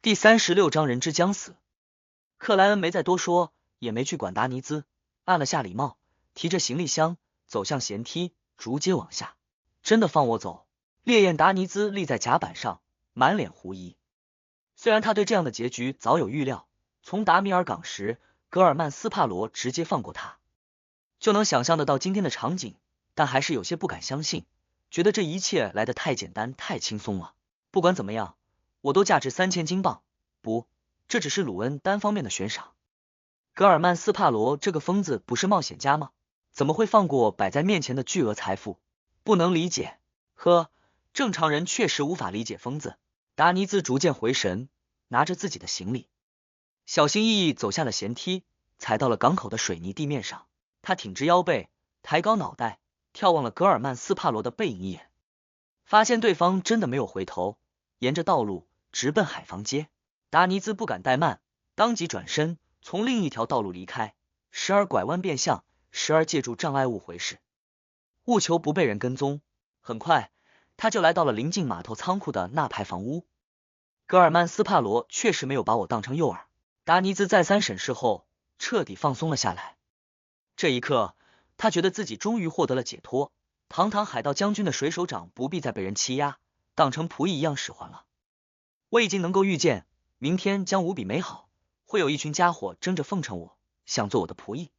第36章人之将死。克莱恩没再多说，也没去管达尼兹，按了下礼帽，提着行李箱走向舷梯，逐阶往下。真的放我走？烈焰达尼兹立在甲板上，满脸狐疑。虽然他对这样的结局早有预料，从达米尔港时，格尔曼斯帕罗直接放过他，就能想象得到今天的场景，但还是有些不敢相信，觉得这一切来得太简单太轻松了。不管怎么样，我都价值3000金镑，不，这只是鲁恩单方面的悬赏。格尔曼斯帕罗这个疯子不是冒险家吗？怎么会放过摆在面前的巨额财富？不能理解。呵，正常人确实无法理解疯子。达尼兹逐渐回神，拿着自己的行李，小心翼翼走下了舷梯，踩到了港口的水泥地面上。他挺直腰背，抬高脑袋，眺望了格尔曼斯帕罗的背影一眼，发现对方真的没有回头，沿着道路直奔海防街。达尼兹不敢怠慢，当即转身从另一条道路离开，时而拐弯变向，时而借助障碍物回视，务求不被人跟踪。很快他就来到了临近码头仓库的那排房屋。格尔曼斯帕罗确实没有把我当成诱饵。达尼兹再三审视后，彻底放松了下来。这一刻，他觉得自己终于获得了解脱，堂堂海盗将军的水手长不必再被人欺压，当成仆役一样使唤了。我已经能够预见，明天将无比美好，会有一群家伙争着奉承我，想做我的仆役。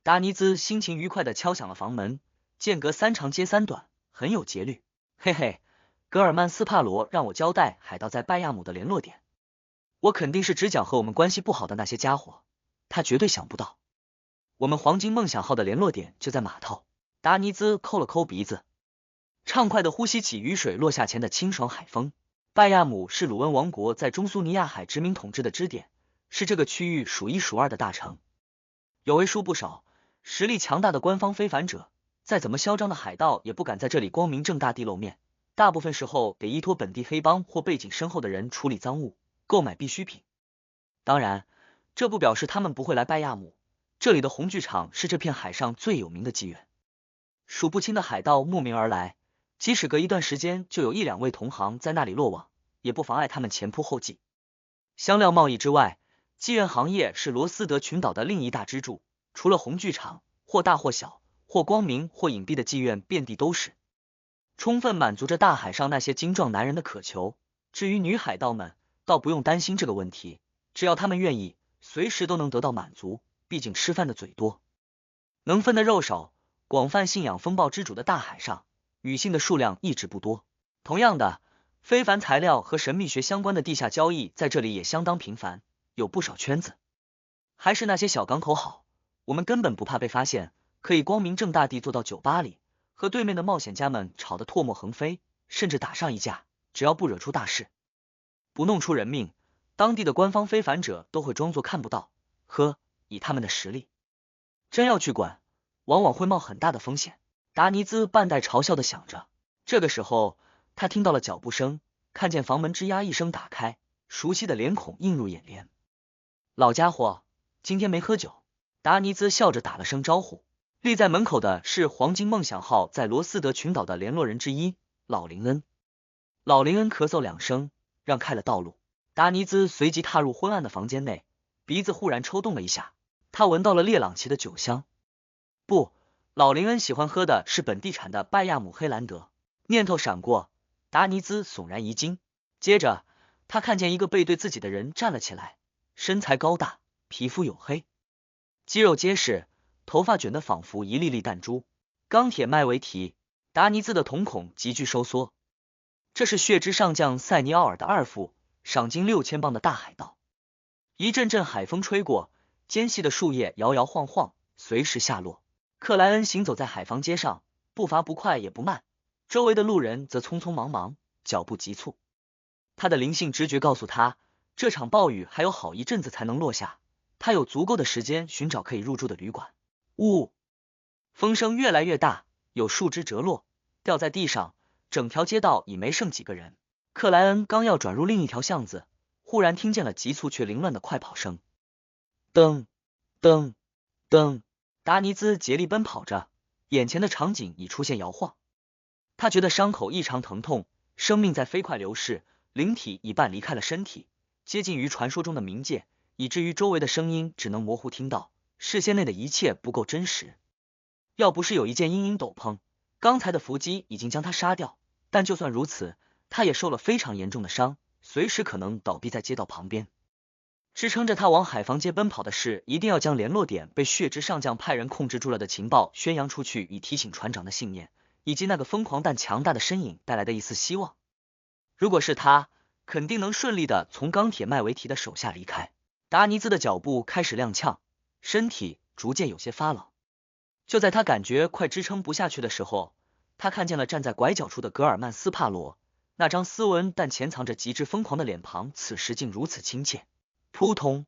达尼兹心情愉快地敲响了房门，间隔3长接3短，很有节律。嘿嘿，格尔曼斯帕罗让我交代海盗在拜亚姆的联络点，我肯定是只讲和我们关系不好的那些家伙，他绝对想不到我们黄金梦想号的联络点就在码头。达尼兹抠了抠鼻子，畅快地呼吸起雨水落下前的清爽海风。拜亚姆是鲁恩王国在中苏尼亚海殖民统治的支点，是这个区域数1数2的大城，有为数不少，实力强大的官方非凡者，再怎么嚣张的海盗也不敢在这里光明正大地露面，大部分时候得依托本地黑帮或背景深厚的人处理赃物，购买必需品。当然，这不表示他们不会来拜亚姆，这里的红剧场是这片海上最有名的妓院，数不清的海盗慕名而来，即使隔一段时间就有1、2位同行在那里落网，也不妨碍他们前仆后继。香料贸易之外，妓院行业是罗斯德群岛的另一大支柱，除了红剧场，或大或小，或光明或隐蔽的妓院遍地都是，充分满足着大海上那些精壮男人的渴求。至于女海盗们，倒不用担心这个问题，只要他们愿意，随时都能得到满足，毕竟吃饭的嘴多，能分的肉少。广泛信仰风暴之主的大海上，女性的数量一直不多。同样的，非凡材料和神秘学相关的地下交易在这里也相当频繁，有不少圈子。还是那些小港口好，我们根本不怕被发现，可以光明正大地坐到酒吧里，和对面的冒险家们吵得唾沫横飞，甚至打上一架，只要不惹出大事，不弄出人命，当地的官方非凡者都会装作看不到。呵，以他们的实力，真要去管，往往会冒很大的风险。达尼兹半带嘲笑的想着。这个时候，他听到了脚步声，看见房门吱呀一声打开，熟悉的脸孔映入眼帘。老家伙，今天没喝酒？达尼兹笑着打了声招呼。立在门口的是黄金梦想号在罗斯德群岛的联络人之一，老林恩。老林恩咳嗽2声，让开了道路。达尼兹随即踏入昏暗的房间内，鼻子忽然抽动了一下，他闻到了列朗奇的酒香。不，老林恩喜欢喝的是本地产的拜亚姆黑兰德。念头闪过，达尼兹悚然一惊，接着他看见一个背对自己的人站了起来，身材高大，皮肤黝黑，肌肉结实，头发卷得仿佛一粒粒弹珠，钢铁麦维提。达尼兹的瞳孔急剧收缩，这是血之上将塞尼奥尔的二副，赏金6000镑的大海盗。一阵阵海风吹过，尖细的树叶摇摇晃晃，随时下落。克莱恩行走在海防街上，步伐不快也不慢，周围的路人则匆匆忙忙，脚步急促。他的灵性直觉告诉他，这场暴雨还有好一阵子才能落下，他有足够的时间寻找可以入住的旅馆。呜，风声越来越大，有树枝折落，掉在地上，整条街道已没剩几个人。克莱恩刚要转入另一条巷子，忽然听见了急促却凌乱的快跑声。噔噔噔，达尼兹竭力奔跑着，眼前的场景已出现摇晃。他觉得伤口异常疼痛，生命在飞快流逝，灵体已半离开了身体，接近于传说中的冥界，以至于周围的声音只能模糊听到，视线内的一切不够真实。要不是有一件阴影斗篷，刚才的伏击已经将他杀掉，但就算如此，他也受了非常严重的伤，随时可能倒闭在街道旁边。支撑着他往海防街奔跑的是，一定要将联络点被血之上将派人控制住了的情报宣扬出去，以提醒船长的信念，以及那个疯狂但强大的身影带来的一丝希望。如果是他，肯定能顺利的从钢铁麦维提的手下离开。达尼兹的脚步开始踉跄，身体逐渐有些发冷。就在他感觉快支撑不下去的时候，他看见了站在拐角处的格尔曼斯帕罗，那张斯文但潜藏着极致疯狂的脸庞，此时竟如此亲切。扑通！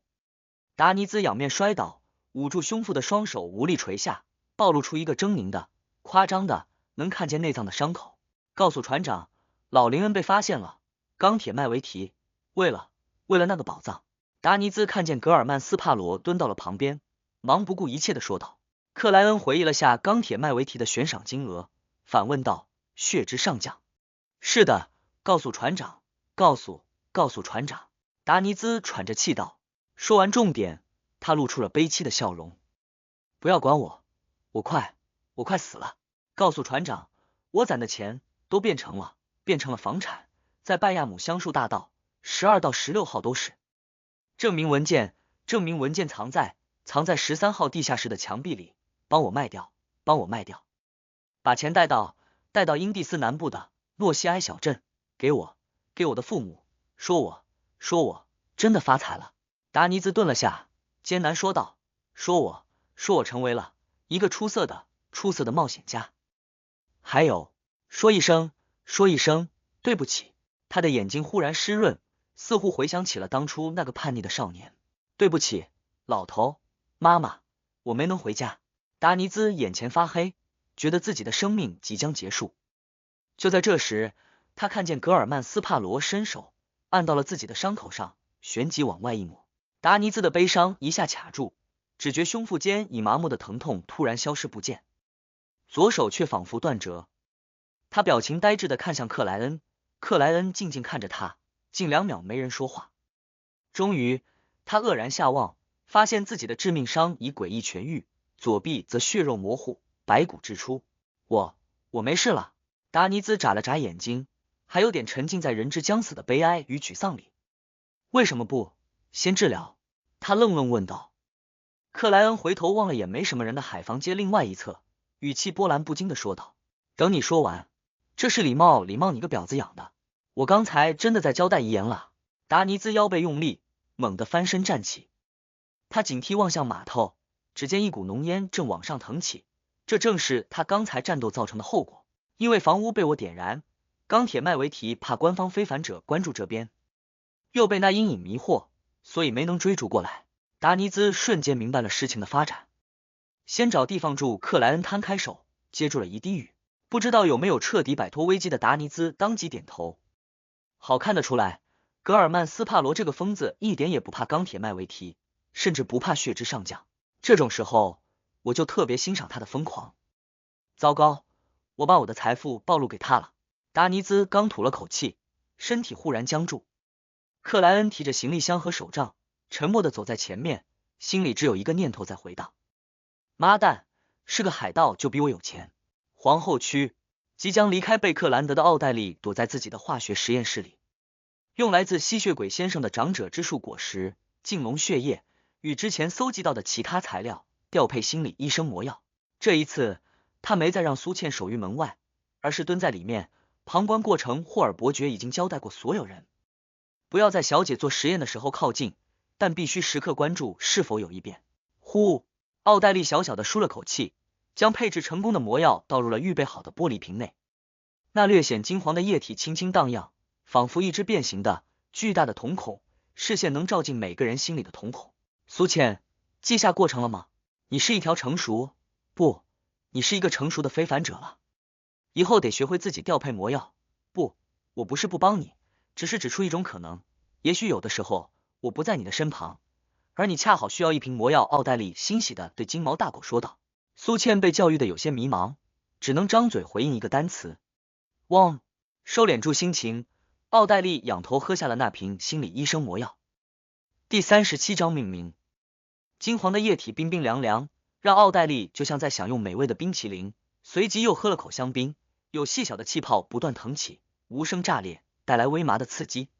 达尼兹仰面摔倒，捂住胸腹的双手无力垂下，暴露出一个狰狞的、夸张的、能看见内脏的伤口。告诉船长，老林恩被发现了。钢铁麦维提，为了那个宝藏。达尼兹看见格尔曼斯帕罗蹲到了旁边，忙不顾一切的说道。克莱恩回忆了下钢铁麦维提的悬赏金额，反问道：血之上将？是的，告诉船长，告诉船长。达尼兹喘着气道。说完重点，他露出了悲戚的笑容。不要管我，我快死了。告诉船长，我攒的钱都变成了房产，在拜亚姆橡树大道12到16号都是。证明文件藏在13号地下室的墙壁里，帮我卖掉。把钱带到英蒂斯南部的诺西埃小镇，给我的父母，说我真的发财了。达尼兹顿了下，艰难说道，说我成为了一个出色的冒险家。还有，说一声对不起。他的眼睛忽然湿润，似乎回想起了当初那个叛逆的少年。对不起，老头，妈妈，我没能回家。达尼兹眼前发黑，觉得自己的生命即将结束。就在这时，他看见格尔曼斯帕罗伸手按到了自己的伤口上，旋即往外一抹。达尼兹的悲伤一下卡住，只觉胸腹间已麻木的疼痛突然消失不见，左手却仿佛断折。他表情呆滞的看向克莱恩，克莱恩静静看着他，近2秒没人说话。终于，他愕然下望，发现自己的致命伤已诡异痊愈，左臂则血肉模糊，白骨直出。我没事了。达尼兹眨了眨眼睛，还有点沉浸在人之将死的悲哀与沮丧里。为什么不先治疗？他愣愣问道。克莱恩回头望了眼没什么人的海防街另外一侧，语气波澜不惊的说道：等你说完，这是礼貌你个婊子养的，我刚才真的在交代遗言了。达尼兹腰背用力，猛地翻身站起，他警惕望向码头，只见一股浓烟正往上腾起，这正是他刚才战斗造成的后果。因为房屋被我点燃，钢铁麦维提怕官方非凡者关注这边，又被那阴影迷惑，所以没能追逐过来。达尼兹瞬间明白了事情的发展，先找地方住。克莱恩摊开手接住了一滴雨，不知道有没有彻底摆脱危机的达尼兹当即点头。好看得出来，格尔曼斯帕罗这个疯子一点也不怕钢铁麦维提，甚至不怕血之上将。这种时候，我就特别欣赏他的疯狂。糟糕，我把我的财富暴露给他了。达尼兹刚吐了口气，身体忽然僵住。克莱恩提着行李箱和手杖，沉默的走在前面，心里只有一个念头在回荡：妈蛋，是个海盗就比我有钱。皇后区，即将离开贝克兰德的奥黛丽躲在自己的化学实验室里，用来自吸血鬼先生的长者之树果实、镜龙血液与之前搜集到的其他材料调配心理医生魔药。这一次他没再让苏茜守于门外，而是蹲在里面旁观过程。霍尔伯爵已经交代过所有人，不要在小姐做实验的时候靠近，但必须时刻关注是否有异变。呼，奥黛丽小小的舒了口气，将配置成功的魔药倒入了预备好的玻璃瓶内。那略显金黄的液体轻轻荡漾，仿佛一只变形的巨大的瞳孔，视线能照进每个人心里的瞳孔。苏茜，记下过程了吗？你是一条你是一个成熟的非凡者了。以后得学会自己调配魔药。不，我不是不帮你，只是指出一种可能，也许有的时候我不在你的身旁，而你恰好需要一瓶魔药。奥黛丽欣喜地对金毛大狗说道。苏茜被教育的有些迷茫，只能张嘴回应一个单词：汪。收敛住心情，奥黛丽仰头喝下了那瓶心理医生魔药。第37章命名。金黄的液体冰冰凉凉，让奥黛丽就像在享用美味的冰淇淋，随即又喝了口香槟，有细小的气泡不断腾起，无声炸裂，带来微麻的刺激。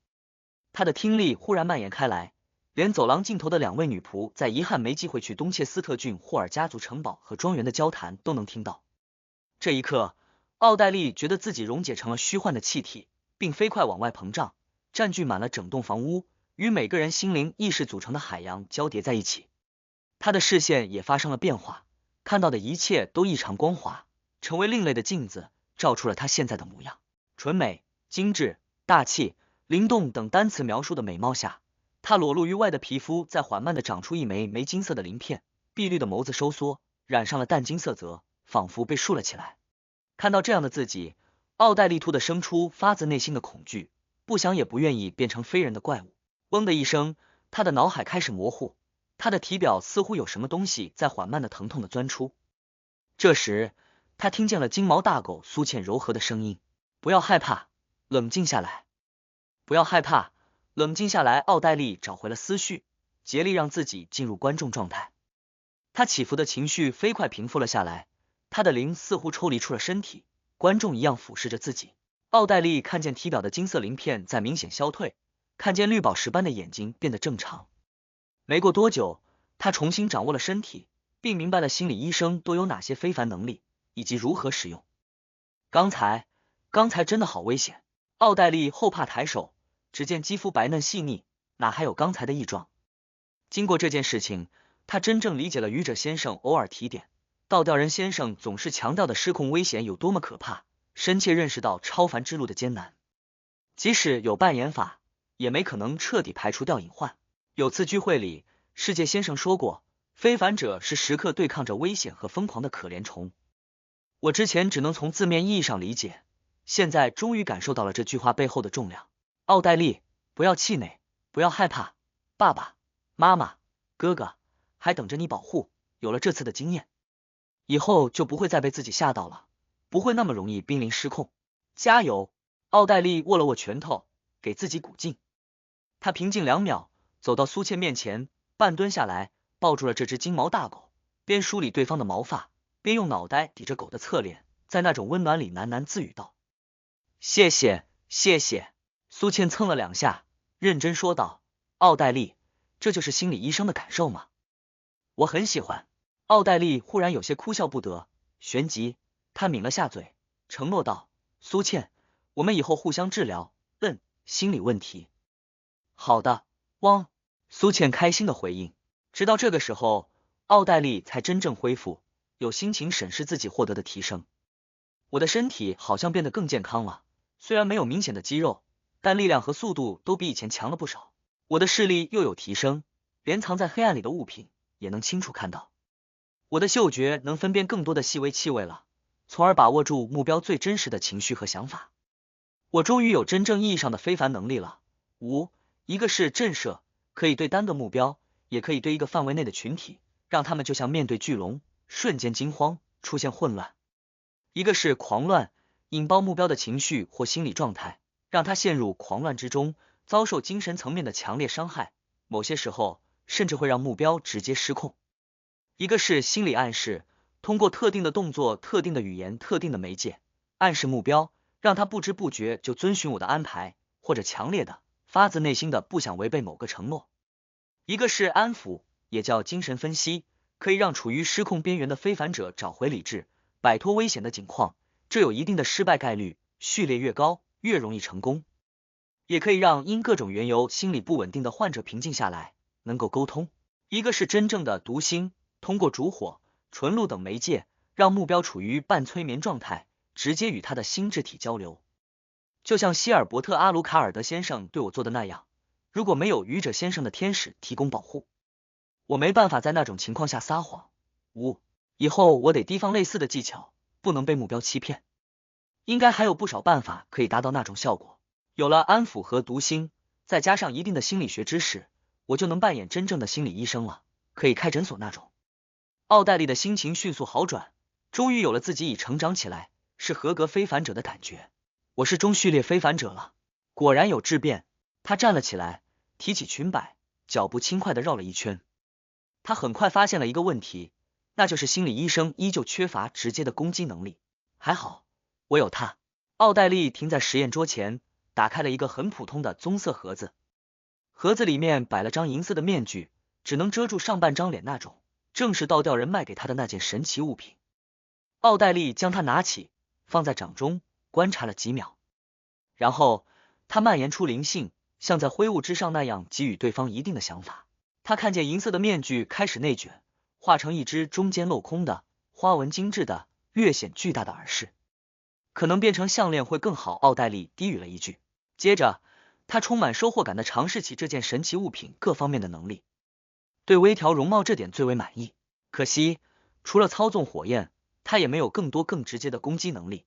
她的听力忽然蔓延开来，连走廊尽头的2位女仆在遗憾没机会去东切斯特郡霍尔家族城堡和庄园的交谈都能听到。这一刻，奥黛丽觉得自己溶解成了虚幻的气体，并飞快往外膨胀，占据满了整栋房屋，与每个人心灵意识组成的海洋交叠在一起。他的视线也发生了变化，看到的一切都异常光滑，成为另类的镜子，照出了他现在的模样。纯美、精致、大气、灵动等单词描述的美貌下，他裸露于外的皮肤在缓慢地长出一枚枚金色的鳞片，碧绿的眸子收缩，染上了淡金色泽，仿佛被竖了起来。看到这样的自己，奥黛丽突地生出发自内心的恐惧，不想也不愿意变成非人的怪物。嗡的一声，他的脑海开始模糊，他的体表似乎有什么东西在缓慢的疼痛的钻出。这时，他听见了金毛大狗苏茜柔和的声音：“不要害怕，冷静下来。不要害怕，冷静下来。”奥黛丽找回了思绪，竭力让自己进入观众状态。他起伏的情绪飞快平复了下来，他的灵似乎抽离出了身体，观众一样俯视着自己。奥黛丽看见体表的金色鳞片在明显消退，看见绿宝石般的眼睛变得正常。没过多久，他重新掌握了身体，并明白了心理医生都有哪些非凡能力，以及如何使用。刚才真的好危险！奥黛丽后怕抬手，只见肌肤白嫩细腻，哪还有刚才的异状。经过这件事情，他真正理解了愚者先生偶尔提点倒吊人先生总是强调的失控危险有多么可怕，深切认识到超凡之路的艰难。即使有扮演法，也没可能彻底排除掉隐患。有次聚会里，世界先生说过，非凡者是时刻对抗着危险和疯狂的可怜虫。我之前只能从字面意义上理解，现在终于感受到了这句话背后的重量。奥黛丽，不要气馁，不要害怕，爸爸妈妈哥哥还等着你保护。有了这次的经验，以后就不会再被自己吓到了，不会那么容易濒临失控。加油！奥黛丽握了握拳头，给自己鼓劲。她平静2秒，走到苏茜面前，半蹲下来，抱住了这只金毛大狗，边梳理对方的毛发，边用脑袋抵着狗的侧脸，在那种温暖里喃喃自语道：“谢谢，谢谢。”苏茜蹭了2下，认真说道：“奥黛丽，这就是心理医生的感受吗？我很喜欢。”奥黛丽忽然有些哭笑不得，旋即她抿了下嘴，承诺道：“苏茜，我们以后互相治疗，心理问题。”好的，汪。苏茜开心的回应。直到这个时候，奥黛丽才真正恢复，有心情审视自己获得的提升。我的身体好像变得更健康了，虽然没有明显的肌肉，但力量和速度都比以前强了不少。我的视力又有提升，连藏在黑暗里的物品也能清楚看到。我的嗅觉能分辨更多的细微气味了，从而把握住目标最真实的情绪和想法。我终于有真正意义上的非凡能力了。一个是震慑，可以对单个目标，也可以对一个范围内的群体，让他们就像面对巨龙，瞬间惊慌，出现混乱。一个是狂乱，引爆目标的情绪或心理状态，让他陷入狂乱之中，遭受精神层面的强烈伤害，某些时候甚至会让目标直接失控。一个是心理暗示，通过特定的动作、特定的语言、特定的媒介，暗示目标，让他不知不觉就遵循我的安排，或者强烈的发自内心的不想违背某个承诺。一个是安抚，也叫精神分析，可以让处于失控边缘的非凡者找回理智，摆脱危险的境况，这有一定的失败概率，序列越高越容易成功。也可以让因各种缘由心理不稳定的患者平静下来，能够沟通。一个是真正的读心，通过烛火、纯露等媒介，让目标处于半催眠状态，直接与他的心智体交流。就像希尔伯特·阿卢卡尔德先生对我做的那样，如果没有愚者先生的天使提供保护，我没办法在那种情况下撒谎。以后我得提防类似的技巧，不能被目标欺骗。应该还有不少办法可以达到那种效果。有了安抚和读心，再加上一定的心理学知识，我就能扮演真正的心理医生了，可以开诊所那种。奥黛丽的心情迅速好转，终于有了自己已成长起来，是合格非凡者的感觉。我是中序列非凡者了，果然有质变。她站了起来，提起裙摆，脚步轻快的绕了一圈。他很快发现了一个问题，那就是心理医生依旧缺乏直接的攻击能力。还好，我有他。奥黛丽停在实验桌前，打开了一个很普通的棕色盒子，盒子里面摆了张银色的面具，只能遮住上半张脸那种，正是倒吊人卖给他的那件神奇物品。奥黛丽将它拿起，放在掌中，观察了几秒，然后他蔓延出灵性，像在挥舞之上那样给予对方一定的想法。他看见银色的面具开始内卷，化成一只中间镂空的、花纹精致的、略显巨大的耳饰。可能变成项链会更好，奥黛丽低语了一句。接着，他充满收获感的尝试起这件神奇物品各方面的能力，对微调容貌这点最为满意。可惜，除了操纵火焰，他也没有更多更直接的攻击能力。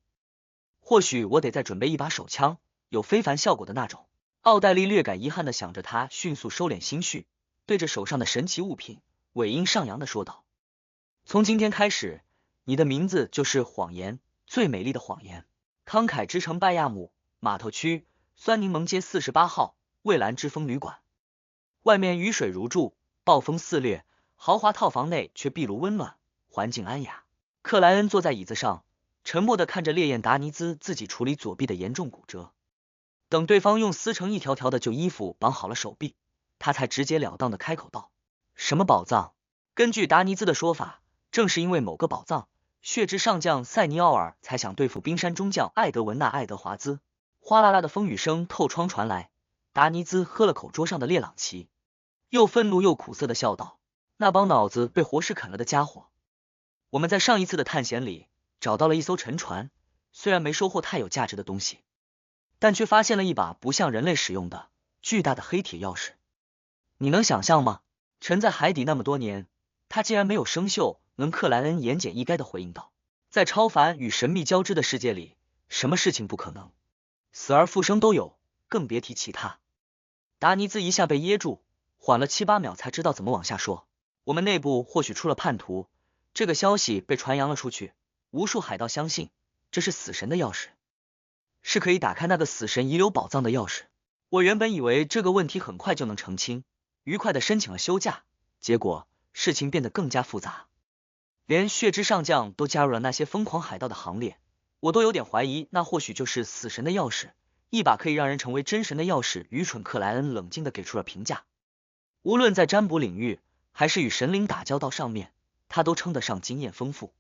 或许我得再准备一把手枪，有非凡效果的那种。奥黛丽略感遗憾的想着，她迅速收敛心绪，对着手上的神奇物品，尾音上扬的说道：从今天开始，你的名字就是谎言，最美丽的谎言。慷慨之城拜亚姆码头区酸柠檬街48号蔚蓝之风旅馆。外面雨水如注，暴风肆虐，豪华套房内却壁炉温暖，环境安雅。克莱恩坐在椅子上，沉默的看着烈焰达尼兹自己处理左臂的严重骨折。等对方用撕成一条条的旧衣服绑好了手臂，他才直截了当的开口道：什么宝藏？根据达尼兹的说法，正是因为某个宝藏，血之上将塞尼奥尔才想对付冰山中将艾德文纳爱德华兹。哗啦啦的风雨声透窗传来，达尼兹喝了口桌上的列朗奇，又愤怒又苦涩的笑道：那帮脑子被活尸啃了的家伙。我们在上一次的探险里找到了一艘沉船，虽然没收获太有价值的东西，但却发现了一把不像人类使用的巨大的黑铁钥匙。你能想象吗？沉在海底那么多年，他竟然没有生锈。克莱恩言简意赅的回应道：在超凡与神秘交织的世界里，什么事情不可能？死而复生都有，更别提其他。达尼兹一下被噎住，缓了7-8秒才知道怎么往下说。我们内部或许出了叛徒，这个消息被传扬了出去，无数海盗相信这是死神的钥匙，是可以打开那个死神遗留宝藏的钥匙。我原本以为这个问题很快就能澄清，愉快的申请了休假，结果事情变得更加复杂。连血之上将都加入了那些疯狂海盗的行列，我都有点怀疑那或许就是死神的钥匙，一把可以让人成为真神的钥匙。愚蠢克莱恩冷静地给出了评价。无论在占卜领域还是与神灵打交道上面，他都称得上经验丰富，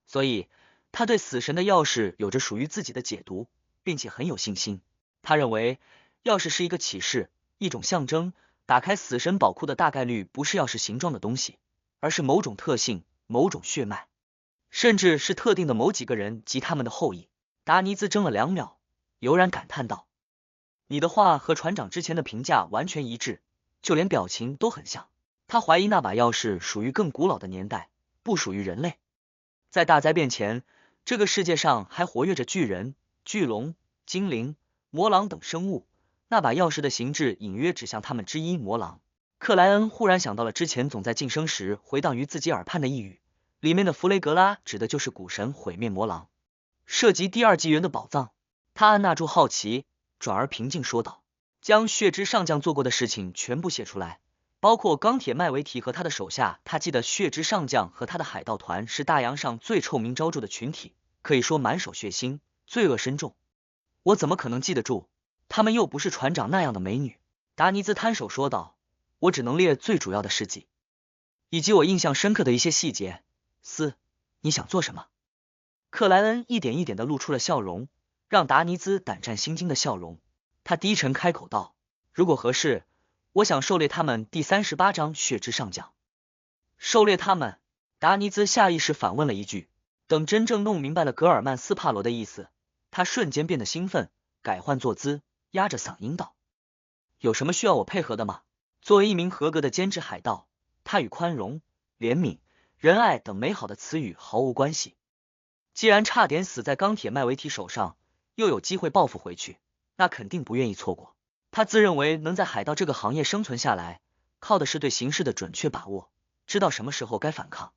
所以他对死神的钥匙有着属于自己的解读，并且很有信心。他认为钥匙是一个启示，一种象征，打开死神宝库的大概率不是钥匙形状的东西，而是某种特性、某种血脉，甚至是特定的某几个人及他们的后裔。达尼兹怔了2秒，悠然感叹道：你的话和船长之前的评价完全一致，就连表情都很像。他怀疑那把钥匙属于更古老的年代，不属于人类。在大灾变前，这个世界上还活跃着巨人、巨龙、精灵、魔狼等生物，那把钥匙的形制隐约指向他们之一魔狼。克莱恩忽然想到了之前总在晋升时回荡于自己耳畔的一语，里面的弗雷格拉指的就是古神毁灭魔狼，涉及第2纪元的宝藏。他按捺住好奇，转而平静说道：将血之上将做过的事情全部写出来，包括钢铁麦维提和他的手下。他记得血之上将和他的海盗团是大洋上最臭名昭著的群体，可以说满手血腥，罪恶深重。我怎么可能记得住？他们又不是船长那样的美女。达尼兹摊手说道：我只能列最主要的事迹，以及我印象深刻的一些细节。你想做什么？克莱恩一点一点的露出了笑容，让达尼兹胆战心惊的笑容。他低沉开口道：如果合适，我想狩猎他们第38章血之上将。狩猎他们？达尼兹下意识反问了一句。等真正弄明白了格尔曼斯帕罗的意思，他瞬间变得兴奋，改换坐姿，压着嗓音道：有什么需要我配合的吗？作为一名合格的兼职海盗，他与宽容、怜悯、仁爱等美好的词语毫无关系。既然差点死在钢铁麦维提手上，又有机会报复回去，那肯定不愿意错过。他自认为能在海盗这个行业生存下来，靠的是对形势的准确把握，知道什么时候该反抗，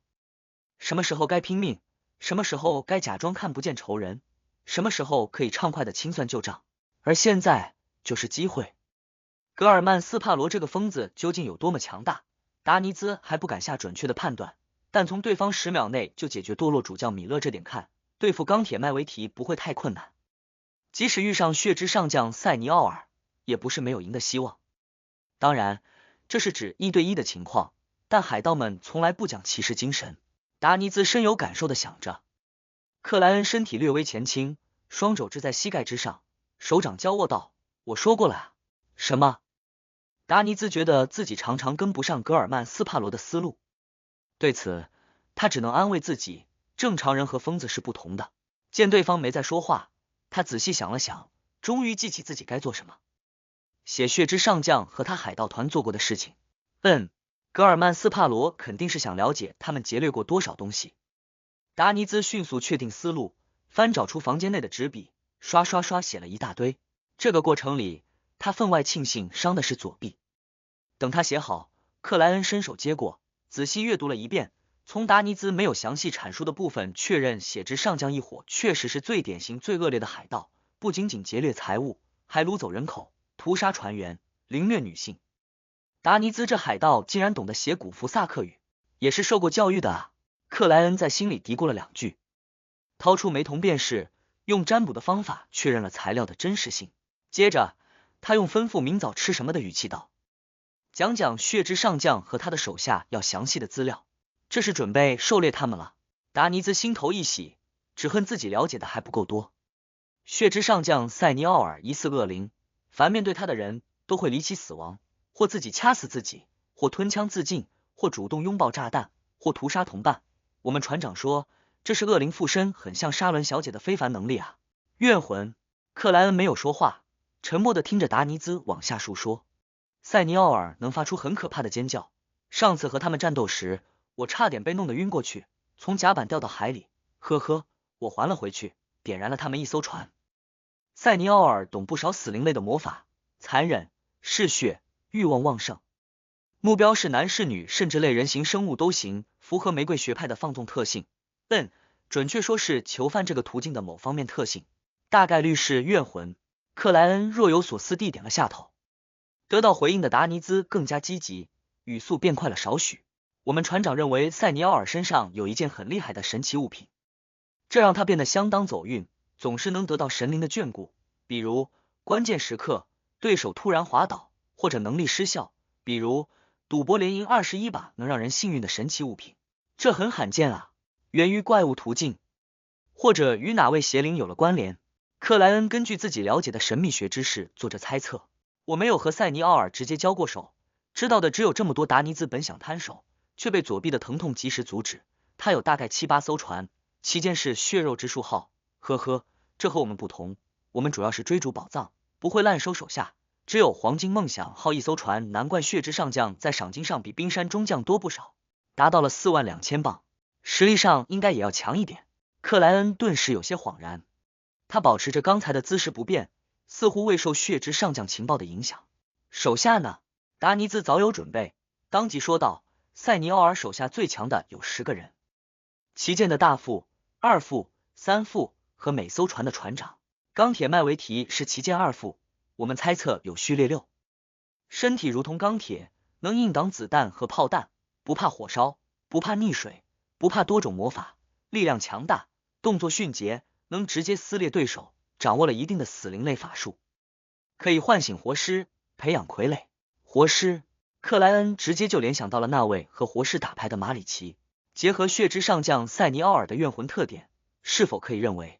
什么时候该拼命，什么时候该假装看不见仇人，什么时候可以畅快的清算旧账。而现在就是机会。格尔曼斯帕罗这个疯子究竟有多么强大，达尼兹还不敢下准确的判断，但从对方10秒内就解决堕落主教米勒这点看，对付钢铁麦维提不会太困难。即使遇上血之上将塞尼奥尔，也不是没有赢的希望。当然，这是指1对1的情况，但海盗们从来不讲骑士精神。达尼兹深有感受地想着。克莱恩身体略微前倾，双肘支在膝盖之上，手掌交握道：“我说过了啊。”什么？达尼兹觉得自己常常跟不上格尔曼斯帕罗的思路，对此他只能安慰自己，正常人和疯子是不同的。见对方没再说话，他仔细想了想，终于记起自己该做什么。写血之上将和他海盗团做过的事情。格尔曼斯帕罗肯定是想了解他们劫掠过多少东西。达尼兹迅速确定思路，翻找出房间内的纸笔，刷刷刷写了一大堆。这个过程里，他分外庆幸伤的是左臂。等他写好，克莱恩伸手接过，仔细阅读了一遍，从达尼兹没有详细阐述的部分确认血之上将一伙确实是最典型最恶劣的海盗，不仅仅劫掠财物，还掳走人口，屠杀船员，凌虐女性。达尼兹这海盗竟然懂得写古弗萨克语，也是受过教育的啊！克莱恩在心里嘀咕了2句，掏出梅铜便士，用占卜的方法确认了材料的真实性。接着，他用吩咐明早吃什么的语气道：“讲讲血之上将和他的手下要详细的资料，这是准备狩猎他们了。”达尼兹心头一喜，只恨自己了解的还不够多。血之上将塞尼奥尔疑似恶灵，凡面对他的人都会离奇死亡，或自己掐死自己，或吞枪自尽，或主动拥抱炸弹，或屠杀同伴。我们船长说，这是恶灵附身，很像沙伦小姐的非凡能力啊！怨魂。克莱恩没有说话，沉默的听着达尼兹往下述说。塞尼奥尔能发出很可怕的尖叫，上次和他们战斗时，我差点被弄得晕过去，从甲板掉到海里，呵呵，我还了回去，点燃了他们一艘船。塞尼奥尔懂不少死灵类的魔法，残忍、嗜血、欲望旺盛，目标是男是女甚至类人形生物都行，符合玫瑰学派的放纵特性。准确说是囚犯这个途径的某方面特性，大概率是怨魂。克莱恩若有所思地点了下头。得到回应的达尼兹更加积极，语速变快了少许。我们船长认为塞尼奥尔身上有一件很厉害的神奇物品，这让他变得相当走运，总是能得到神灵的眷顾，比如关键时刻对手突然滑倒，或者能力失效，比如赌博连赢21把能让人幸运的神奇物品，这很罕见啊。源于怪物途径，或者与哪位邪灵有了关联。克莱恩根据自己了解的神秘学知识做着猜测。我没有和塞尼奥尔直接交过手，知道的只有这么多。达尼兹本想摊手，却被左臂的疼痛及时阻止。他有大概7、8艘船，其间是血肉之树号，呵呵，这和我们不同，我们主要是追逐宝藏，不会滥收手下。只有黄金梦想号1艘船，难怪血之上将在赏金上比冰山中将多不少，达到了42000镑，实力上应该也要强一点。克莱恩顿时有些恍然，他保持着刚才的姿势不变，似乎未受血之上将情报的影响。手下呢？达尼兹早有准备，当即说道：“塞尼奥尔手下最强的有10个人，旗舰的大副、二副、三副和每艘船的船长。钢铁麦维提是旗舰2副，我们猜测有序列6，身体如同钢铁，能硬挡子弹和炮弹，不怕火烧，不怕溺水，不怕多种魔法，力量强大，动作迅捷，能直接撕裂对手，掌握了一定的死灵类法术，可以唤醒活尸，培养傀儡。活尸，克莱恩直接就联想到了那位和活尸打牌的马里奇。结合血之上将塞尼奥尔的怨魂特点，是否可以认为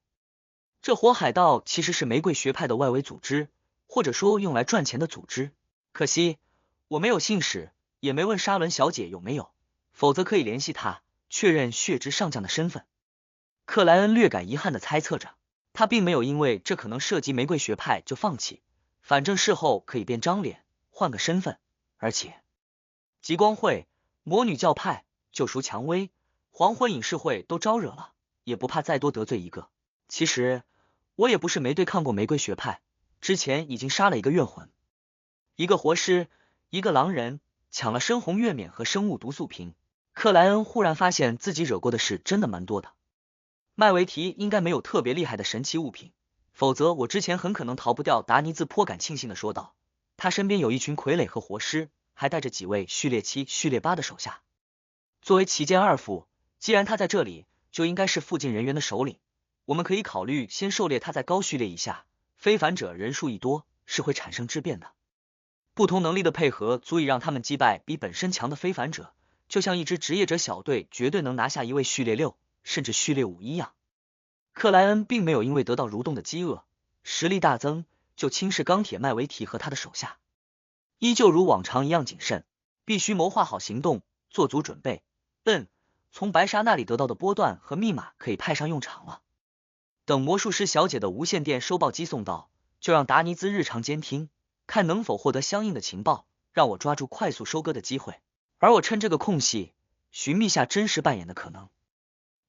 这伙海盗其实是玫瑰学派的外围组织，或者说用来赚钱的组织？可惜我没有信使，也没问沙伦小姐有没有，否则可以联系他，确认血之上将的身份。克莱恩略感遗憾地猜测着，他并没有因为这可能涉及玫瑰学派就放弃，反正事后可以变张脸，换个身份。而且极光会、魔女教派、救赎蔷薇、黄昏影视会都招惹了，也不怕再多得罪一个。其实我也不是没对抗过玫瑰学派，之前已经杀了一个怨魂，一个活尸，一个狼人，抢了深红月冕和生物毒素瓶。克莱恩忽然发现自己惹过的事真的蛮多的。麦维提应该没有特别厉害的神奇物品，否则我之前很可能逃不掉。达尼兹颇感庆幸的说道，他身边有一群傀儡和活尸，还带着几位序列7、序列8的手下。作为旗舰二副，既然他在这里，就应该是附近人员的首领。我们可以考虑先狩猎他在高序列以下，非凡者人数一多是会产生质变的。不同能力的配合足以让他们击败比本身强的非凡者，就像一支职业者小队绝对能拿下一位序列6甚至序列5一样。克莱恩并没有因为得到蠕动的饥饿，实力大增，就轻视钢铁麦维提和他的手下，依旧如往常一样谨慎，必须谋划好行动，做足准备。从白莎那里得到的波段和密码可以派上用场了。等魔术师小姐的无线电收报机送到，就让达尼兹日常监听，看能否获得相应的情报，让我抓住快速收割的机会，而我趁这个空隙寻觅下真实扮演的可能。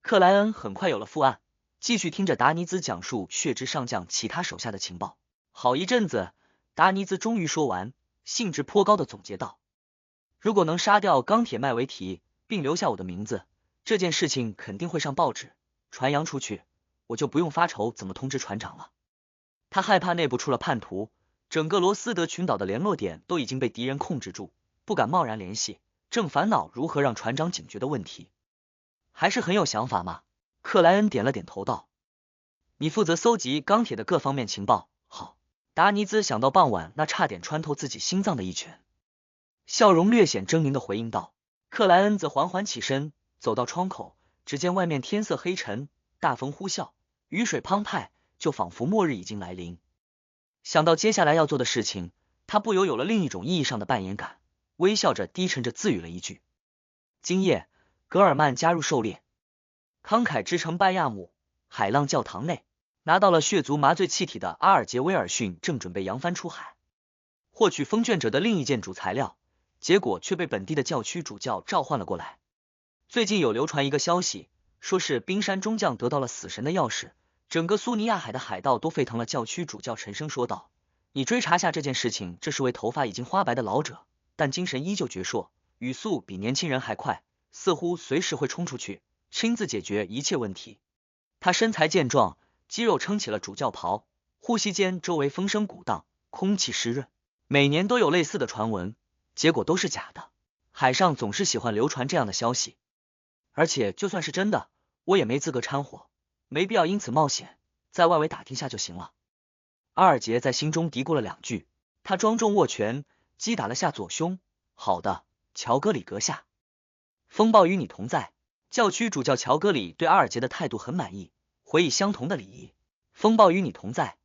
克莱恩很快有了副案，继续听着达尼兹讲述血之上将其他手下的情报。好一阵子，达尼兹终于说完，兴致颇高的总结道：如果能杀掉钢铁麦维提，并留下我的名字，这件事情肯定会上报纸，传扬出去，我就不用发愁怎么通知船长了。他害怕内部出了叛徒，整个罗斯德群岛的联络点都已经被敌人控制住，不敢贸然联系，正烦恼如何让船长警觉的问题。还是很有想法嘛。克莱恩点了点头道：你负责搜集钢铁的各方面情报。好。达尼兹想到傍晚那差点穿透自己心脏的一拳，笑容略显狰狞的回应道。克莱恩则缓缓起身，走到窗口，只见外面天色黑沉，大风呼啸，雨水滂沱，就仿佛末日已经来临。想到接下来要做的事情，他不由有了另一种意义上的扮演感，微笑着低沉着自语了一句。今夜，格尔曼加入狩猎。慷慨之城拜亚姆海浪教堂内，拿到了血族麻醉气体的阿尔杰威尔逊正准备扬帆出海，获取风卷者的另一件主材料，结果却被本地的教区主教召唤了过来。最近有流传一个消息，说是冰山中将得到了死神的钥匙，整个苏尼亚海的海盗都沸腾了。教区主教沉声说道：你追查下这件事情。这是位头发已经花白的老者，但精神依旧矍铄，语速比年轻人还快，似乎随时会冲出去亲自解决一切问题。他身材健壮，肌肉撑起了主教袍，呼吸间周围风声鼓荡，空气湿润。每年都有类似的传闻，结果都是假的。海上总是喜欢流传这样的消息，而且就算是真的，我也没资格掺和，没必要因此冒险，在外围打听下就行了。阿尔杰在心中嘀咕了两句，他庄重握拳，击打了下左胸。好的，乔戈里阁下，风暴与你同在。教区主教乔戈里对阿尔杰的态度很满意，回以相同的礼仪。风暴与你同在。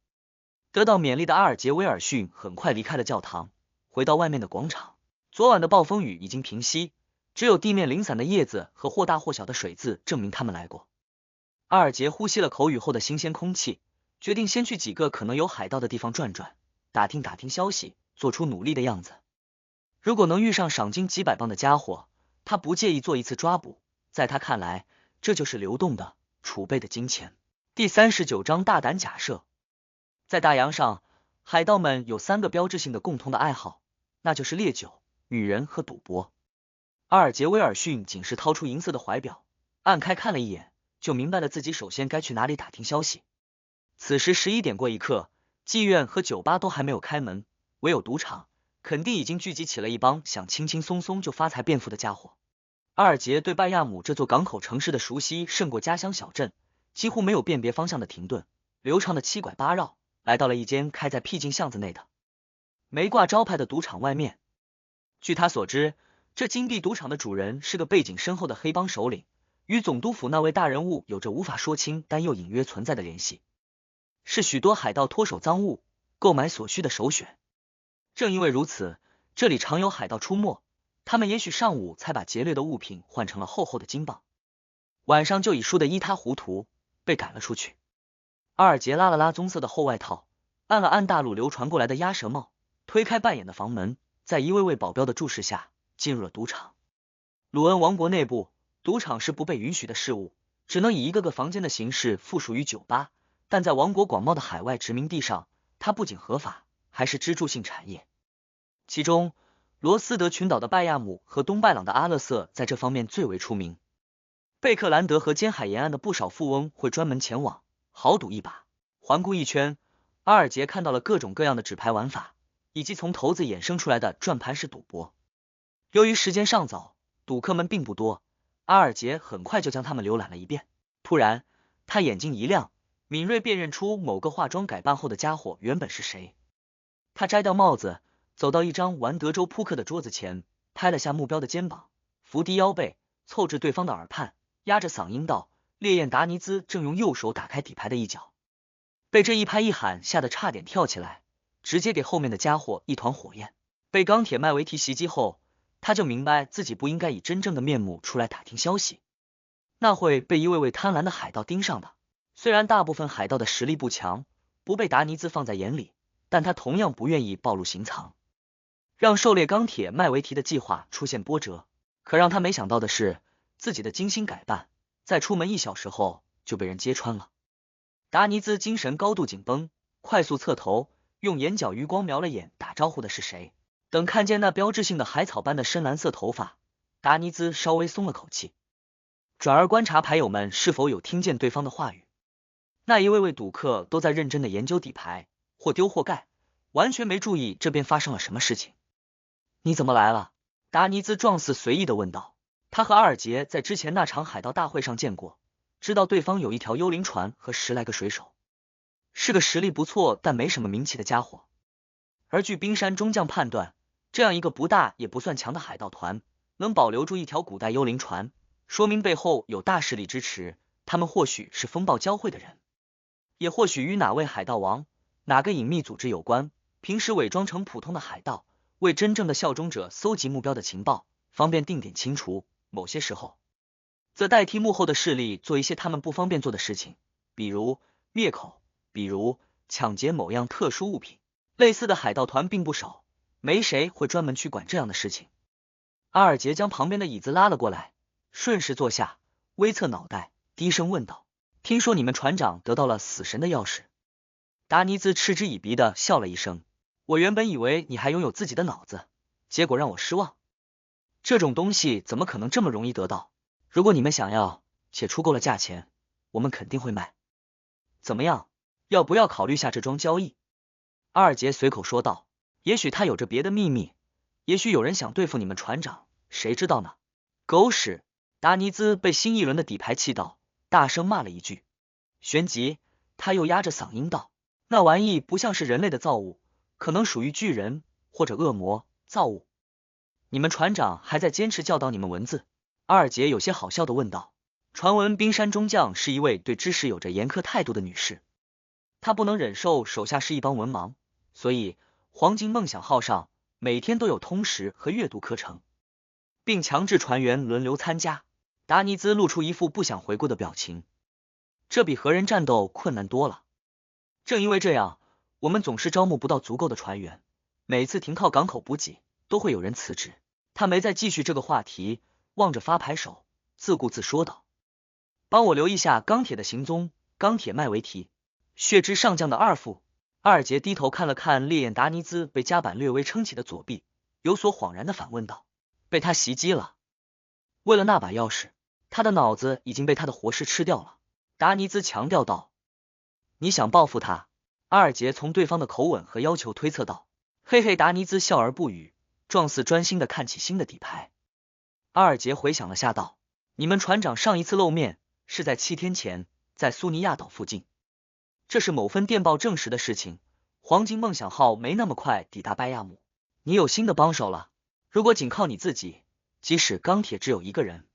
得到勉励的阿尔杰威尔逊很快离开了教堂，回到外面的广场。昨晚的暴风雨已经平息，只有地面零散的叶子和或大或小的水渍证明他们来过。阿尔杰呼吸了口雨后的新鲜空气，决定先去几个可能有海盗的地方转转，打听打听消息，做出努力的样子。如果能遇上赏金几百磅的家伙，他不介意做一次抓捕，在他看来，这就是流动的储备的金钱。第39章大胆假设。在大洋上，海盗们有3个标志性的共同的爱好，那就是烈酒、女人和赌博。阿尔杰威尔逊仅是掏出银色的怀表，按开看了一眼，就明白了自己首先该去哪里打听消息。此时11点过1刻，妓院和酒吧都还没有开门，唯有赌场肯定已经聚集起了一帮想轻轻松松就发财变富的家伙。阿尔杰对拜亚姆这座港口城市的熟悉胜过家乡小镇，几乎没有辨别方向的停顿，流畅的七拐八绕，来到了一间开在僻静巷子内的没挂招牌的赌场外面。据他所知，这金币赌场的主人是个背景深厚的黑帮首领，与总督府那位大人物有着无法说清但又隐约存在的联系，是许多海盗脱手赃物、购买所需的首选。正因为如此，这里常有海盗出没，他们也许上午才把劫掠的物品换成了厚厚的金棒，晚上就已输得一塌糊涂，被赶了出去。阿尔杰拉了拉棕色的厚外套，按了按大陆流传过来的鸭舌帽，推开半掩的房门，在一位位保镖的注视下进入了赌场。鲁恩王国内部，赌场是不被允许的事物，只能以一个个房间的形式附属于酒吧，但在王国广袤的海外殖民地上，它不仅合法，还是支柱性产业。其中罗斯德群岛的拜亚姆和东拜朗的阿勒瑟在这方面最为出名，贝克兰德和尖海沿岸的不少富翁会专门前往豪赌一把。环顾一圈，阿尔杰看到了各种各样的纸牌玩法，以及从骰子衍生出来的转盘式赌博。由于时间尚早，赌客们并不多，阿尔杰很快就将他们浏览了一遍。突然，他眼睛一亮，敏锐辨认出某个化妆改扮后的家伙原本是谁。他摘掉帽子，走到一张玩德州扑克的桌子前，拍了下目标的肩膀，伏低腰背，凑至对方的耳畔，压着嗓音道：“烈焰达尼兹正用右手打开底牌的一角。”被这一拍一喊吓得差点跳起来，直接给后面的家伙一团火焰。被钢铁麦维提袭击后，他就明白自己不应该以真正的面目出来打听消息，那会被一位位贪婪的海盗盯上的。虽然大部分海盗的实力不强，不被达尼兹放在眼里，但他同样不愿意暴露行藏，让狩猎钢铁麦维提的计划出现波折。可让他没想到的是，自己的精心改扮在出门1小时后就被人揭穿了。达尼兹精神高度紧绷，快速侧头，用眼角余光瞄了眼打招呼的是谁。等看见那标志性的海草般的深蓝色头发，达尼兹稍微松了口气，转而观察牌友们是否有听见对方的话语。那一位位赌客都在认真的研究底牌，或丢或盖，完全没注意这边发生了什么事情。你怎么来了？达尼兹状似随意的问道。他和阿尔杰在之前那场海盗大会上见过，知道对方有一条幽灵船和10来个水手，是个实力不错但没什么名气的家伙。而据冰山中将判断，这样一个不大也不算强的海盗团能保留住一条古代幽灵船，说明背后有大势力支持，他们或许是风暴教会的人，也或许与哪位海盗王、哪个隐秘组织有关，平时伪装成普通的海盗，为真正的效忠者搜集目标的情报，方便定点清除。某些时候则代替幕后的势力做一些他们不方便做的事情，比如灭口，比如抢劫某样特殊物品。类似的海盗团并不少，没谁会专门去管这样的事情。阿尔杰将旁边的椅子拉了过来，顺势坐下，微侧脑袋，低声问道：“听说你们船长得到了死神的钥匙？”达尼兹嗤之以鼻的笑了一声：“我原本以为你还拥有自己的脑子，结果让我失望。这种东西怎么可能这么容易得到？如果你们想要，且出够了价钱，我们肯定会卖。怎么样，要不要考虑下这桩交易？”阿尔杰随口说道：“也许他有着别的秘密，也许有人想对付你们船长，谁知道呢？”狗屎！达尼兹被新一轮的底牌气到，大声骂了一句。旋即，他又压着嗓音道：“那玩意不像是人类的造物，可能属于巨人或者恶魔造物。你们船长还在坚持教导你们文字？”阿尔杰有些好笑的问道。传闻冰山中将是一位对知识有着严苛态度的女士，她不能忍受手下是一帮文盲，所以黄金梦想号上每天都有通识和阅读课程，并强制船员轮流参加。达尼兹露出一副不想回顾的表情，这比和人战斗困难多了。正因为这样，我们总是招募不到足够的船员，每次停靠港口补给都会有人辞职。他没再继续这个话题，望着发牌手，自顾自说道：“帮我留意下钢铁的行踪，钢铁麦维提，血之上将的二副。”阿尔杰低头看了看烈焰达尼兹被夹板略微撑起的左臂，有所恍然的反问道：“被他袭击了？为了那把钥匙，他的脑子已经被他的活尸吃掉了。”达尼兹强调道：“你想报复他？”阿尔杰从对方的口吻和要求推测道。嘿嘿，达尼兹笑而不语，状似专心的看起新的底牌。阿尔杰回想了下道：“你们船长上一次露面是在7天前，在苏尼亚岛附近。这是某份电报证实的事情。黄金梦想号没那么快抵达拜亚姆，你有新的帮手了。如果仅靠你自己，即使钢铁只有一个人，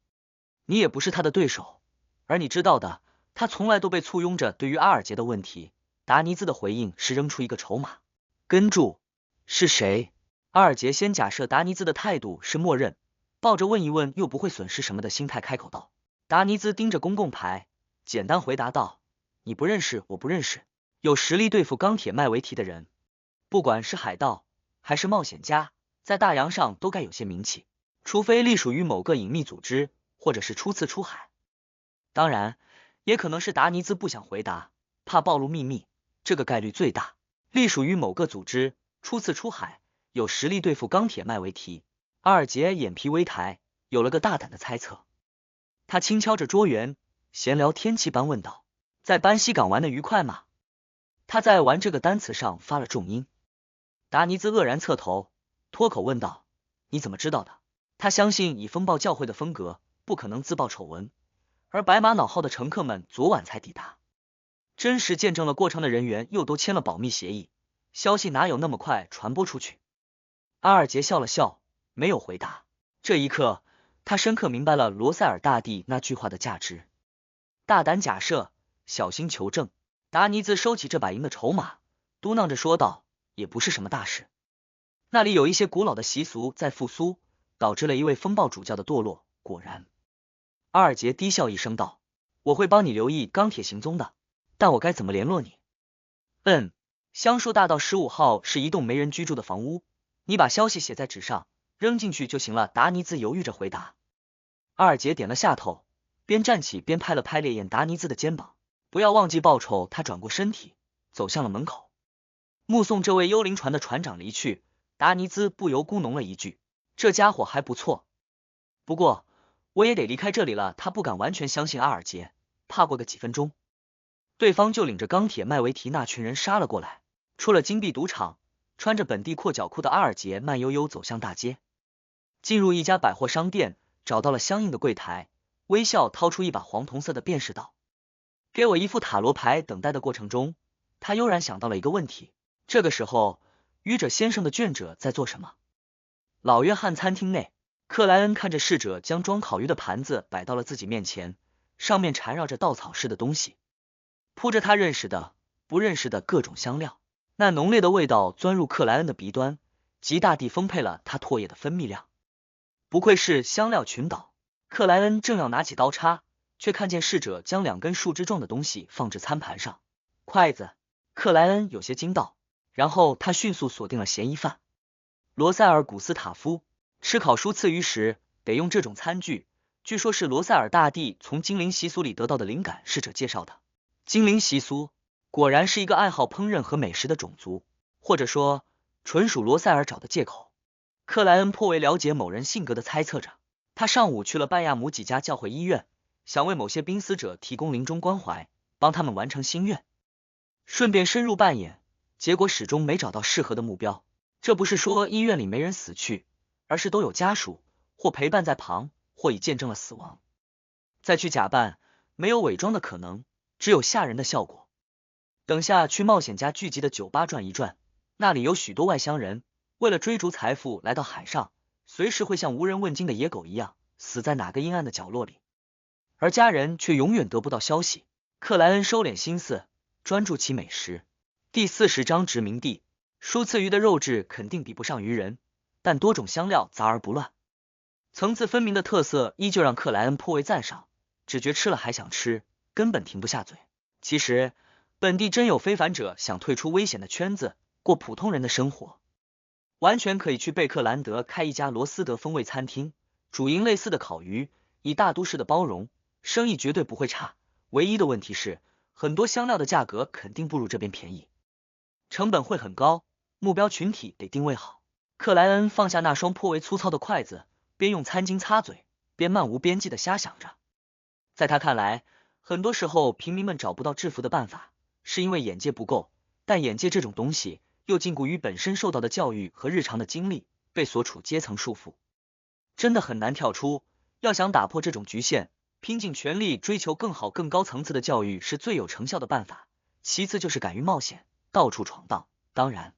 你也不是他的对手。而你知道的，他从来都被簇拥着对于阿尔杰的问题。”达尼兹的回应是扔出一个筹码。跟住，是谁？阿尔杰先假设达尼兹的态度是默认，抱着问一问又不会损失什么的心态开口道。达尼兹盯着公共牌，简单回答道：“你不认识，我不认识。有实力对付钢铁麦维提的人，不管是海盗还是冒险家，在大洋上都该有些名气，除非隶属于某个隐秘组织，或者是初次出海。当然，也可能是达尼兹不想回答，怕暴露秘密，这个概率最大。隶属于某个组织，初次出海，有实力对付钢铁麦维提。”阿尔杰眼皮微抬，有了个大胆的猜测。他轻敲着桌缘，闲聊天气般问道：“在班西港玩的愉快吗？”他在玩这个单词上发了重音。达尼兹愕然侧头，脱口问道：“你怎么知道的？”他相信以风暴教会的风格，不可能自曝丑闻，而白马脑号的乘客们昨晚才抵达，真实见证了过程的人员又都签了保密协议，消息哪有那么快传播出去？阿尔杰笑了笑，没有回答。这一刻，他深刻明白了罗塞尔大帝那句话的价值：大胆假设，小心求证。达尼兹收起这把赢的筹码，嘟囔着说道：“也不是什么大事。那里有一些古老的习俗在复苏，导致了一位风暴主教的堕落。果然。”阿尔杰低笑一声道：“我会帮你留意钢铁行踪的，但我该怎么联络你？”香树大道15号是一栋没人居住的房屋，你把消息写在纸上，扔进去就行了。达尼兹犹豫着回答。阿尔杰点了下头，边站起边拍了拍烈焰达尼兹的肩膀。不要忘记报酬。他转过身体，走向了门口。目送这位幽灵船的船长离去，达尼兹不由咕哝了一句：“这家伙还不错。不过我也得离开这里了。”他不敢完全相信阿尔杰，怕过个几分钟，对方就领着钢铁麦维提那群人杀了过来。出了金币赌场，穿着本地阔脚裤的阿尔杰慢悠悠走向大街，进入一家百货商店，找到了相应的柜台，微笑掏出一把黄铜色的辨识刀，给我一副塔罗牌。等待的过程中，他悠然想到了一个问题：这个时候，愚者先生的卷者在做什么？老约翰餐厅内，克莱恩看着侍者将装烤鱼的盘子摆到了自己面前，上面缠绕着稻草似的东西，铺着他认识的、不认识的各种香料。那浓烈的味道钻入克莱恩的鼻端，极大地丰沛了他唾液的分泌量。不愧是香料群岛。克莱恩正要拿起刀叉，却看见侍者将2根树枝状的东西放至餐盘上。筷子。克莱恩有些惊到，然后他迅速锁定了嫌疑犯罗塞尔·古斯塔夫。吃烤蔬刺鱼时得用这种餐具，据说是罗塞尔大帝从精灵习俗里得到的灵感。侍者介绍的精灵习俗果然是一个爱好烹饪和美食的种族，或者说纯属罗塞尔找的借口。克莱恩颇为了解某人性格的猜测着，他上午去了拜亚姆几家教会医院，想为某些濒死者提供临终关怀，帮他们完成心愿，顺便深入扮演，结果始终没找到适合的目标。这不是说医院里没人死去，而是都有家属，或陪伴在旁，或已见证了死亡。再去假扮，没有伪装的可能，只有吓人的效果。等下去冒险家聚集的酒吧转一转，那里有许多外乡人，为了追逐财富来到海上，随时会像无人问津的野狗一样死在哪个阴暗的角落里，而家人却永远得不到消息。克莱恩收敛心思，专注其美食。第40章殖民地。蔬刺鱼的肉质肯定比不上鱼人，但多种香料杂而不乱，层次分明的特色依旧让克莱恩颇为赞赏，只觉吃了还想吃，根本停不下嘴。其实本地真有非凡者想退出危险的圈子，过普通人的生活，完全可以去贝克兰德开一家罗斯德风味餐厅，主营类似的烤鱼，以大都市的包容，生意绝对不会差。唯一的问题是，很多香料的价格肯定不如这边便宜，成本会很高，目标群体得定位好。克莱恩放下那双颇为粗糙的筷子，边用餐巾擦嘴，边漫无边际的瞎想着。在他看来，很多时候平民们找不到致富的办法，是因为眼界不够，但眼界这种东西又禁锢于本身受到的教育和日常的经历，被所处阶层束缚，真的很难跳出。要想打破这种局限，拼尽全力追求更好更高层次的教育是最有成效的办法，其次就是敢于冒险，到处闯荡。当然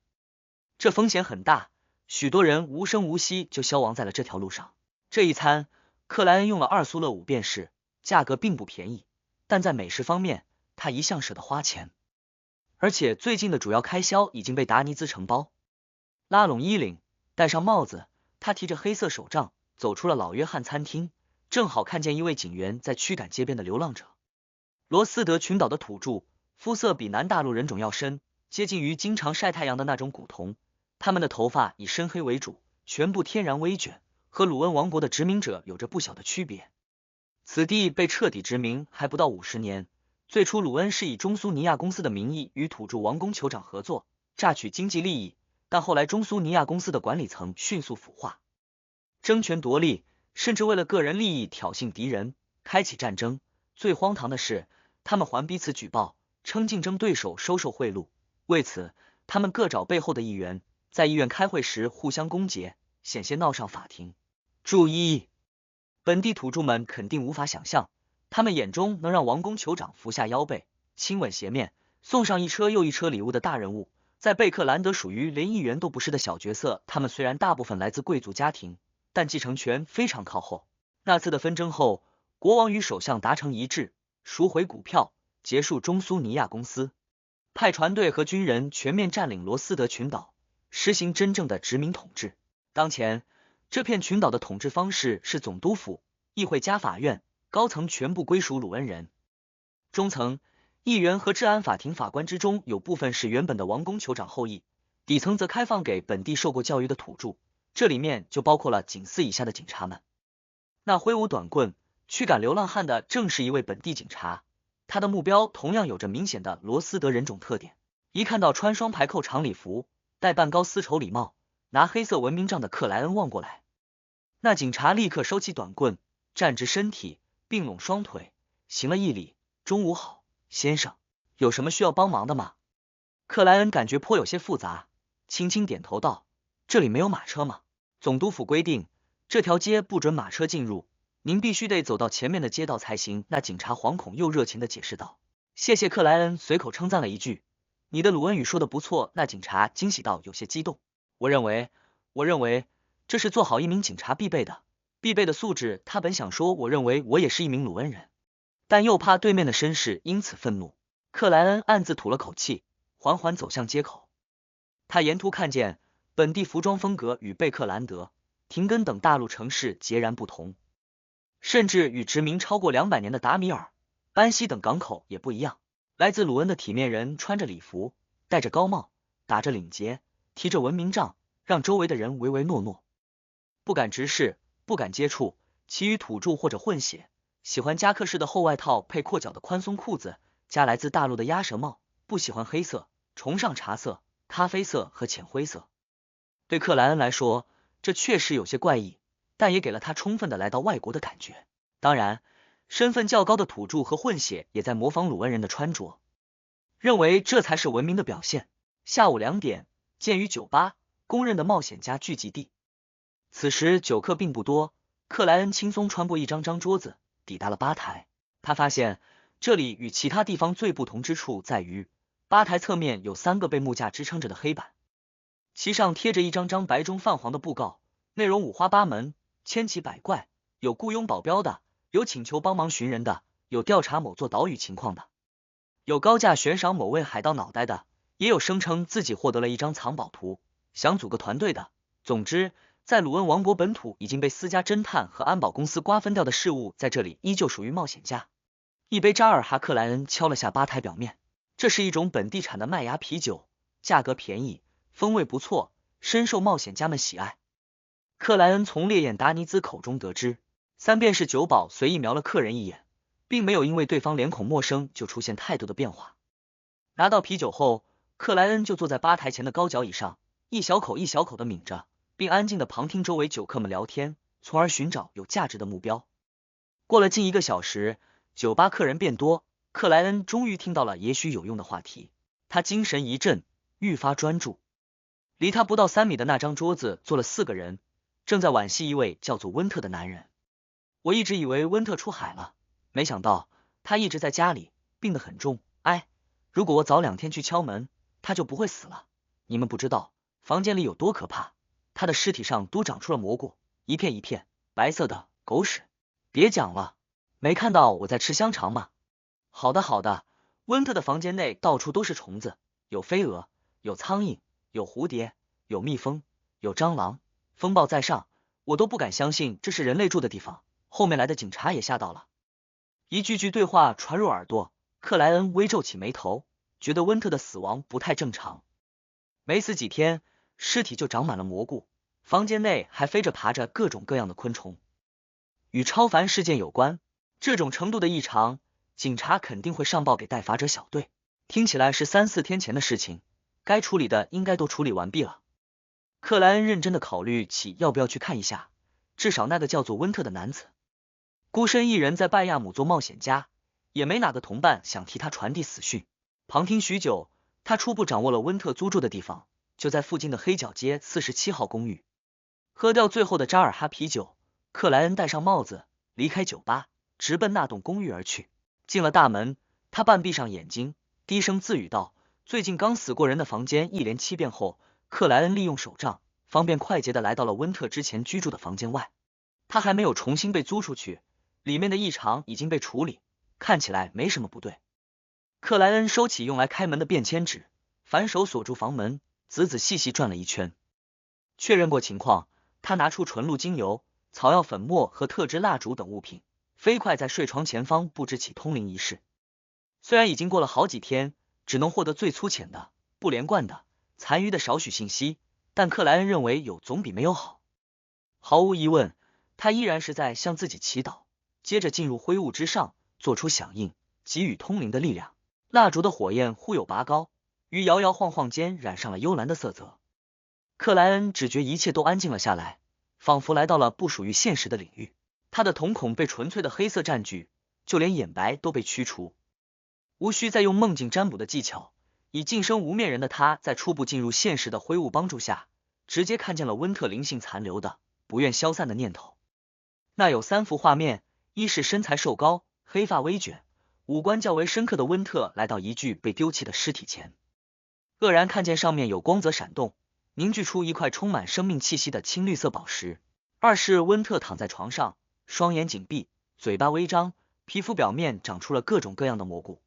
这风险很大，许多人无声无息就消亡在了这条路上。这一餐克莱恩用了2苏勒5便士，价格并不便宜，但在美食方面他一向舍得花钱，而且最近的主要开销已经被达尼兹承包。拉拢衣领，戴上帽子，他提着黑色手杖走出了老约翰餐厅，正好看见一位警员在驱赶街边的流浪者。罗斯德群岛的土著，肤色比南大陆人种要深，接近于经常晒太阳的那种古铜，他们的头发以深黑为主，全部天然微卷，和鲁恩王国的殖民者有着不小的区别。此地被彻底殖民还不到50年，最初鲁恩是以中苏尼亚公司的名义与土著王公酋长合作，榨取经济利益，但后来中苏尼亚公司的管理层迅速腐化，争权夺利，甚至为了个人利益挑衅敌人，开启战争。最荒唐的是，他们还彼此举报，称竞争对手收受贿赂，为此他们各找背后的一员，在医院开会时互相攻讦，险些闹上法庭。注意，本地土著们肯定无法想象，他们眼中能让王宫酋长俯下腰背，亲吻鞋面，送上一车又一车礼物的大人物，在贝克兰德属于连议员都不是的小角色。他们虽然大部分来自贵族家庭，但继承权非常靠后。那次的纷争后，国王与首相达成一致，赎回股票，结束中苏尼亚公司，派船队和军人全面占领罗斯德群岛，实行真正的殖民统治。当前，这片群岛的统治方式是总督府、议会加法院，高层全部归属鲁恩人，中层、议员和治安法庭法官之中有部分是原本的王宫酋长后裔，底层则开放给本地受过教育的土著，这里面就包括了警司以下的警察们。那挥舞短棍驱赶流浪汉的正是一位本地警察，他的目标同样有着明显的罗斯德人种特点。一看到穿双排扣长礼服、戴半高丝绸礼帽、拿黑色文明杖的克莱恩望过来，那警察立刻收起短棍，站直身体，并拢双腿，行了一礼：“中午好，先生，有什么需要帮忙的吗？”克莱恩感觉颇有些复杂，轻轻点头道：“这里没有马车吗？总督府规定，这条街不准马车进入，您必须得走到前面的街道才行。”那警察惶恐又热情地解释道。谢谢。克莱恩随口称赞了一句：“你的鲁恩语说的不错。”那警察惊喜到有些激动：“我认为这是做好一名警察必备的素质。”他本想说：“我认为我也是一名鲁恩人。”但又怕对面的绅士因此愤怒。克莱恩暗自吐了口气，缓缓走向街口。他沿途看见本地服装风格与贝克兰德、廷根等大陆城市截然不同，甚至与殖民超过200年的达米尔、班西等港口也不一样。来自鲁恩的体面人穿着礼服，戴着高帽，打着领结，提着文明杖，让周围的人唯唯诺诺，不敢直视，不敢接触。其余土著或者混血，喜欢夹克式的厚外套配阔脚的宽松裤子，加来自大陆的鸭舌帽，不喜欢黑色，崇尚茶色、咖啡色和浅灰色。对克莱恩来说，这确实有些怪异，但也给了他充分的来到外国的感觉。当然，身份较高的土著和混血也在模仿鲁恩人的穿着，认为这才是文明的表现。下午2点，鉴于酒吧，公认的冒险家聚集地。此时酒客并不多，克莱恩轻松穿过一张张桌子，抵达了吧台。他发现这里与其他地方最不同之处在于，吧台侧面有3个被木架支撑着的黑板，其上贴着一张张白中泛黄的布告，内容五花八门，千奇百怪，有雇佣保镖的，有请求帮忙寻人的，有调查某座岛屿情况的，有高价悬赏某位海盗脑袋的，也有声称自己获得了一张藏宝图，想组个团队的。总之，在鲁恩王国本土已经被私家侦探和安保公司瓜分掉的事物，在这里依旧属于冒险家。一杯扎尔哈，克莱恩敲了下吧台表面，这是一种本地产的麦芽啤酒，价格便宜，风味不错，深受冒险家们喜爱。克莱恩从烈焰达尼兹口中得知，3便士酒保随意瞄了客人一眼，并没有因为对方脸孔陌生就出现态度的变化。拿到啤酒后，克莱恩就坐在吧台前的高脚椅上，一小口一小口的抿着，并安静的旁听周围酒客们聊天，从而寻找有价值的目标。过了近1个小时，酒吧客人变多，克莱恩终于听到了也许有用的话题。他精神一振，愈发专注。离他不到3米的那张桌子坐了4个人，正在惋惜一位叫做温特的男人。我一直以为温特出海了，没想到他一直在家里，病得很重。如果我早2天去敲门，他就不会死了。你们不知道房间里有多可怕，他的尸体上都长出了蘑菇，一片一片白色的狗屎。别讲了，没看到我在吃香肠吗？好的，温特的房间内到处都是虫子，有飞蛾，有苍蝇，有蝴蝶，有蜜蜂，有蟑螂，风暴在上，我都不敢相信这是人类住的地方。后面来的警察也吓到了。一句句对话传入耳朵，克莱恩微皱起眉头，觉得温特的死亡不太正常。没死几天，尸体就长满了蘑菇，房间内还飞着爬着各种各样的昆虫。与超凡事件有关，这种程度的异常，警察肯定会上报给待罚者小队。听起来是3、4天前的事情，该处理的应该都处理完毕了。克莱恩认真的考虑起要不要去看一下，至少那个叫做温特的男子，孤身一人在拜亚姆做冒险家，也没哪个同伴想替他传递死讯。旁听许久，他初步掌握了温特租住的地方，就在附近的黑角街47号公寓。喝掉最后的扎尔哈啤酒，克莱恩戴上帽子，离开酒吧，直奔那栋公寓而去。进了大门，他半闭上眼睛，低声自语道：“最近刚死过人的房间。”一连7遍后，克莱恩利用手杖，方便快捷的来到了温特之前居住的房间外。他还没有重新被租出去，里面的异常已经被处理，看起来没什么不对。克莱恩收起用来开门的便签纸，反手锁住房门，仔仔细细转了一圈，确认过情况，他拿出纯露精油、草药粉末和特制蜡烛等物品，飞快在睡床前方布置起通灵仪式。虽然已经过了好几天，只能获得最粗浅的、不连贯的、残余的少许信息，但克莱恩认为有总比没有好。毫无疑问，他依然是在向自己祈祷，接着进入灰雾之上，做出响应，给予通灵的力量。蜡烛的火焰忽有拔高，于摇摇晃晃间染上了幽蓝的色泽。克莱恩只觉一切都安静了下来，仿佛来到了不属于现实的领域。他的瞳孔被纯粹的黑色占据，就连眼白都被驱除。无需再用梦境占卜的技巧，以晋升无面人的他，在初步进入现实的灰雾帮助下，直接看见了温特灵性残留的、不愿消散的念头。那有3幅画面，一是身材瘦高、黑发微卷、五官较为深刻的温特来到一具被丢弃的尸体前，愕然看见上面有光泽闪动，凝聚出一块充满生命气息的青绿色宝石。二是温特躺在床上，双眼紧闭，嘴巴微张，皮肤表面长出了各种各样的蘑菇，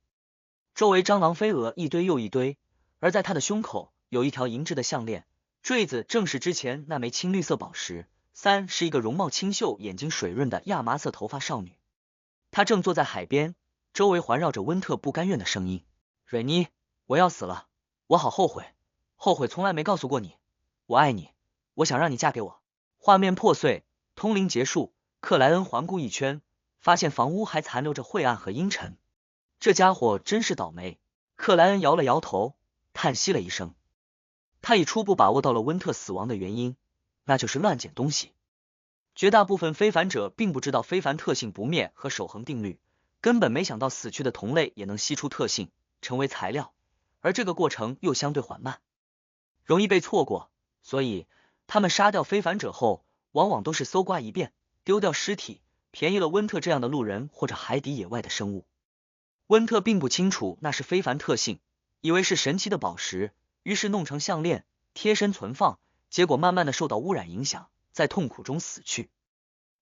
周围蟑螂飞蛾一堆又一堆，而在他的胸口有一条银质的项链，坠子正是之前那枚青绿色宝石。3是一个容貌清秀、眼睛水润的亚麻色头发少女，她正坐在海边，周围环绕着温特不甘愿的声音：“蕊妮，我要死了，我好后悔，后悔从来没告诉过你，我爱你，我想让你嫁给我。”画面破碎，通灵结束，克莱恩环顾一圈，发现房屋还残留着晦暗和阴沉。这家伙真是倒霉。克莱恩摇了摇头，叹息了一声。他已初步把握到了温特死亡的原因，那就是乱捡东西。绝大部分非凡者并不知道非凡特性不灭和守恒定律，根本没想到死去的同类也能吸出特性，成为材料，而这个过程又相对缓慢，容易被错过，所以他们杀掉非凡者后，往往都是搜刮一遍，丢掉尸体，便宜了温特这样的路人或者海底野外的生物。温特并不清楚那是非凡特性，以为是神奇的宝石，于是弄成项链，贴身存放，结果慢慢的受到污染影响，在痛苦中死去。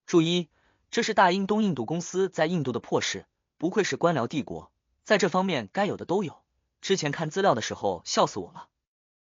注意，这是大英东印度公司在印度的破事，不愧是官僚帝国，在这方面该有的都有。之前看资料的时候笑死我了。